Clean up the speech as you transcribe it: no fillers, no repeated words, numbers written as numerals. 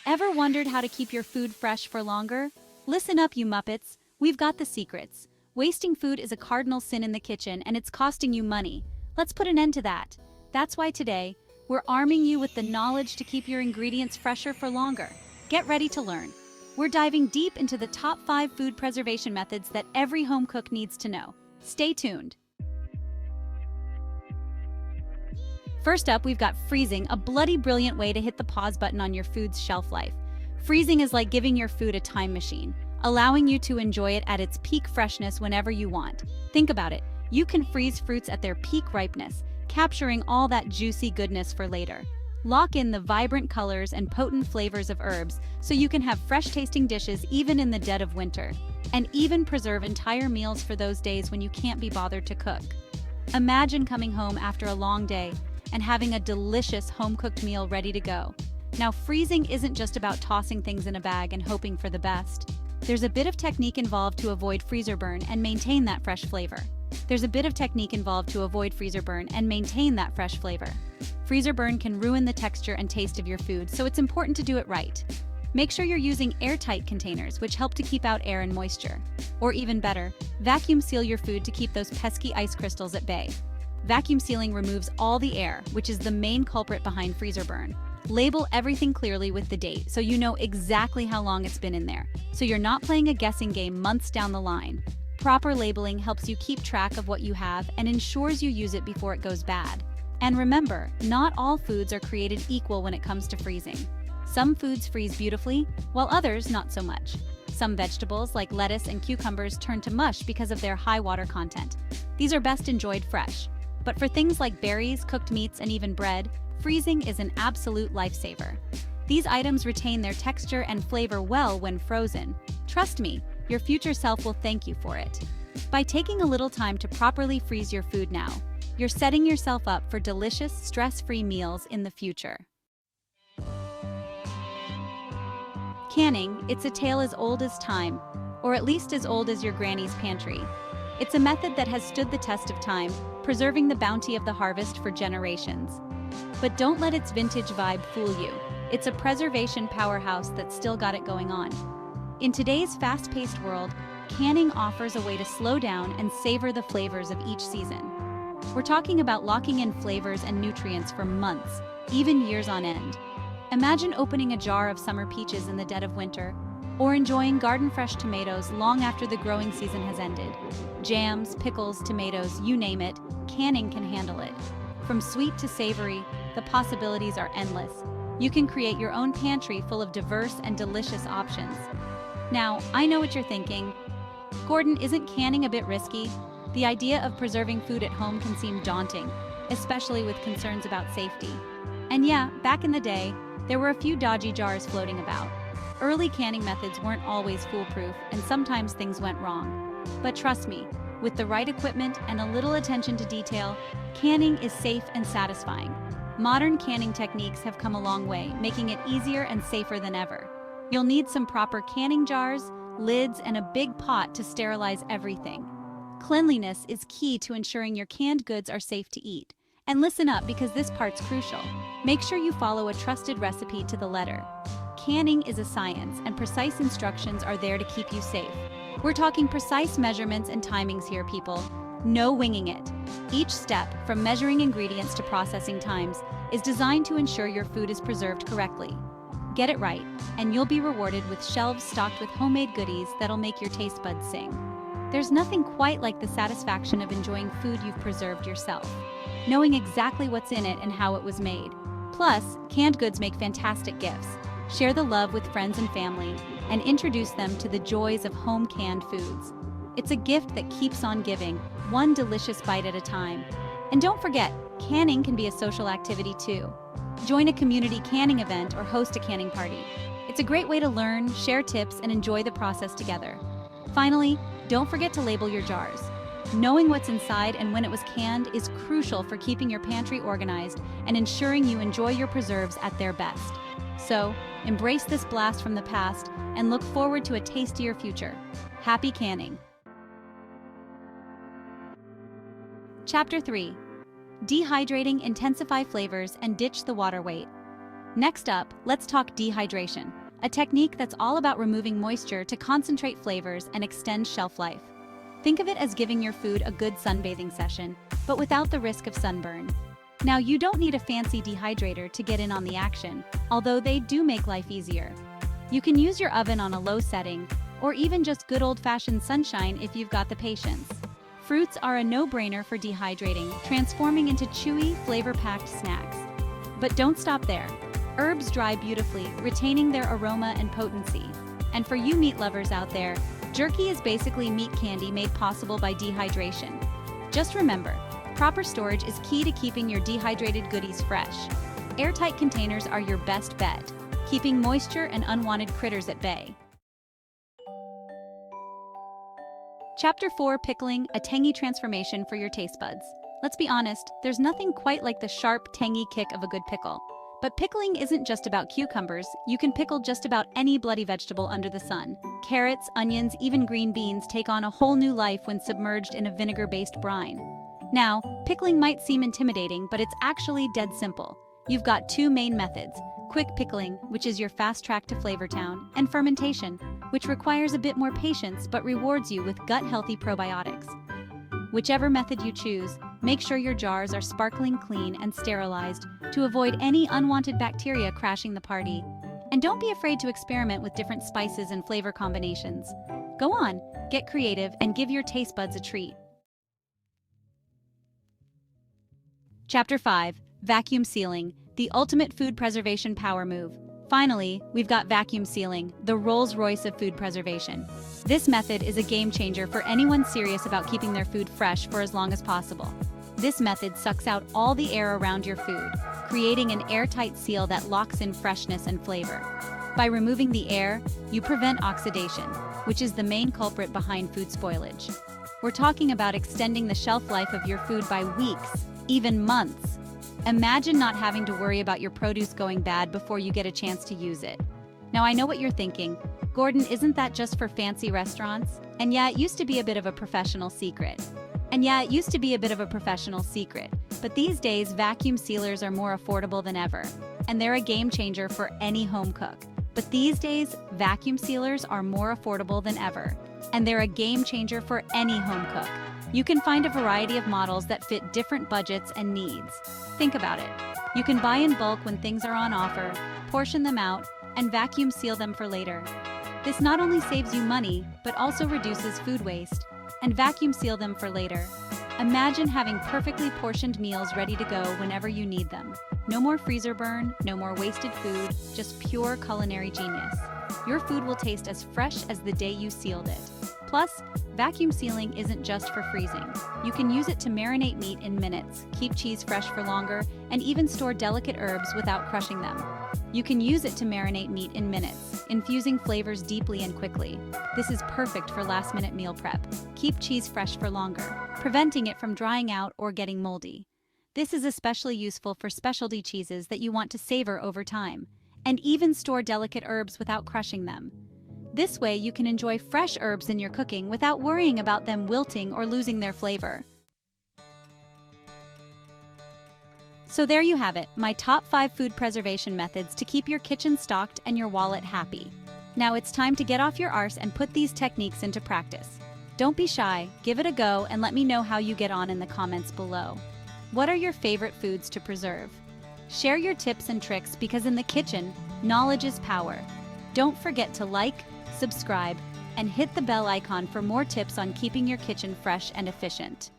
Ever wondered how to keep your food fresh for longer? Listen up, you Muppets. We've got the secrets. Wasting food is a cardinal sin in the kitchen, and it's costing you money. Let's put an end to that. That's why today, we're arming you with the knowledge to keep your ingredients fresher for longer. Get ready to learn. We're diving deep into the top 5 food preservation methods that every home cook needs to know. Stay tuned. First up, we've got freezing, a bloody brilliant way to hit the pause button on your food's shelf life. Freezing is like giving your food a time machine, allowing you to enjoy it at its peak freshness whenever you want. Think about it. You can freeze fruits at their peak ripeness, capturing all that juicy goodness for later. Lock in the vibrant colors and potent flavors of herbs so you can have fresh-tasting dishes even in the dead of winter. And even preserve entire meals for those days when you can't be bothered to cook. Imagine coming home after a long day and having a delicious home-cooked meal ready to go. Now, freezing isn't just about tossing things in a bag and hoping for the best. There's a bit of technique involved to avoid freezer burn and maintain that fresh flavor. Freezer burn can ruin the texture and taste of your food, so it's important to do it right. Make sure you're using airtight containers, which help to keep out air and moisture. Or even better, vacuum seal your food to keep those pesky ice crystals at bay. Vacuum sealing removes all the air, which is the main culprit behind freezer burn. Label everything clearly with the date so you know exactly how long it's been in there, so you're not playing a guessing game months down the line. Proper labeling helps you keep track of what you have and ensures you use it before it goes bad. And remember, not all foods are created equal when it comes to freezing. Some foods freeze beautifully, while others not so much. Some vegetables, like lettuce and cucumbers, turn to mush because of their high water content. These are best enjoyed fresh. But for things like berries, cooked meats, and even bread, freezing is an absolute lifesaver. These items retain their texture and flavor well when frozen. Trust me, your future self will thank you for it. By taking a little time to properly freeze your food now, you're setting yourself up for delicious, stress-free meals in the future. Canning, it's a tale as old as time, or at least as old as your granny's pantry. It's a method that has stood the test of time, preserving the bounty of the harvest for generations. But don't let its vintage vibe fool you. It's a preservation powerhouse that's still got it going on. In today's fast-paced world, canning offers a way to slow down and savor the flavors of each season. We're talking about locking in flavors and nutrients for months, even years on end. Imagine opening a jar of summer peaches in the dead of winter, or enjoying garden-fresh tomatoes long after the growing season has ended. Jams, pickles, tomatoes, you name it, canning can handle it. From sweet to savory, the possibilities are endless. You can create your own pantry full of diverse and delicious options. Now, I know what you're thinking. Gordon, isn't canning a bit risky? The idea of preserving food at home can seem daunting, especially with concerns about safety. And yeah, back in the day, there were a few dodgy jars floating about. Early canning methods weren't always foolproof, and sometimes things went wrong. But trust me, with the right equipment and a little attention to detail, canning is safe and satisfying. Modern canning techniques have come a long way, making it easier and safer than ever. You'll need some proper canning jars, lids, and a big pot to sterilize everything. Cleanliness is key to ensuring your canned goods are safe to eat. And listen up, because this part's crucial. Make sure you follow a trusted recipe to the letter. Canning is a science, and precise instructions are there to keep you safe. We're talking precise measurements and timings here, people. No winging it. Each step, from measuring ingredients to processing times, is designed to ensure your food is preserved correctly. Get it right, and you'll be rewarded with shelves stocked with homemade goodies that'll make your taste buds sing. There's nothing quite like the satisfaction of enjoying food you've preserved yourself, knowing exactly what's in it and how it was made. Plus, canned goods make fantastic gifts. Share the love with friends and family, and introduce them to the joys of home canned foods. It's a gift that keeps on giving, one delicious bite at a time. And don't forget, canning can be a social activity too. Join a community canning event or host a canning party. It's a great way to learn, share tips, and enjoy the process together. Finally, don't forget to label your jars. Knowing what's inside and when it was canned is crucial for keeping your pantry organized and ensuring you enjoy your preserves at their best. So, embrace this blast from the past and look forward to a tastier future. Happy canning! Chapter 3. Dehydrating, intensify flavors, and ditch the water weight. Next up, let's talk dehydration, a technique that's all about removing moisture to concentrate flavors and extend shelf life. Think of it as giving your food a good sunbathing session, but without the risk of sunburn. Now, you don't need a fancy dehydrator to get in on the action, although they do make life easier. You can use your oven on a low setting, or even just good old-fashioned sunshine if you've got the patience. Fruits are a no-brainer for dehydrating, transforming into chewy, flavor-packed snacks. But don't stop there. Herbs dry beautifully, retaining their aroma and potency. And for you meat lovers out there, jerky is basically meat candy made possible by dehydration. Just remember, proper storage is key to keeping your dehydrated goodies fresh. Airtight containers are your best bet, keeping moisture and unwanted critters at bay. Chapter 4: Pickling, a tangy transformation for your taste buds. Let's be honest, there's nothing quite like the sharp, tangy kick of a good pickle. But pickling isn't just about cucumbers. You can pickle just about any bloody vegetable under the sun. Carrots, onions, even green beans take on a whole new life when submerged in a vinegar-based brine. Now, pickling might seem intimidating, but it's actually dead simple. You've got two main methods: quick pickling, which is your fast track to Flavor Town, and fermentation, which requires a bit more patience but rewards you with gut-healthy probiotics. Whichever method you choose, make sure your jars are sparkling clean and sterilized to avoid any unwanted bacteria crashing the party. And don't be afraid to experiment with different spices and flavor combinations. Go on, get creative and give your taste buds a treat. Chapter 5: Vacuum Sealing, the ultimate food preservation power move. Finally, we've got vacuum sealing, the Rolls-Royce of food preservation. This method is a game changer for anyone serious about keeping their food fresh for as long as possible. This method sucks out all the air around your food, creating an airtight seal that locks in freshness and flavor. By removing the air, you prevent oxidation, which is the main culprit behind food spoilage. We're talking about extending the shelf life of your food by weeks, even months. Imagine not having to worry about your produce going bad before you get a chance to use it. Now, I know what you're thinking. Gordon, isn't that just for fancy restaurants? And yeah, it used to be a bit of a professional secret. But these days, vacuum sealers are more affordable than ever. And they're a game changer for any home cook. You can find a variety of models that fit different budgets and needs. Think about it. You can buy in bulk when things are on offer, portion them out, and vacuum seal them for later. This not only saves you money, but also reduces food waste. And vacuum seal them for later. Imagine having perfectly portioned meals ready to go whenever you need them. No more freezer burn, no more wasted food, just pure culinary genius. Your food will taste as fresh as the day you sealed it. Plus, vacuum sealing isn't just for freezing. You can use it to marinate meat in minutes, keep cheese fresh for longer, and even store delicate herbs without crushing them. Infusing flavors deeply and quickly. This is perfect for last-minute meal prep. Keep cheese fresh for longer, preventing it from drying out or getting moldy. This is especially useful for specialty cheeses that you want to savor over time, and even store delicate herbs without crushing them. This way, you can enjoy fresh herbs in your cooking without worrying about them wilting or losing their flavor. So there you have it, my top 5 food preservation methods to keep your kitchen stocked and your wallet happy. Now it's time to get off your arse and put these techniques into practice. Don't be shy, give it a go, and let me know how you get on in the comments below. What are your favorite foods to preserve? Share your tips and tricks because in the kitchen, knowledge is power. Don't forget to like, subscribe, and hit the bell icon for more tips on keeping your kitchen fresh and efficient.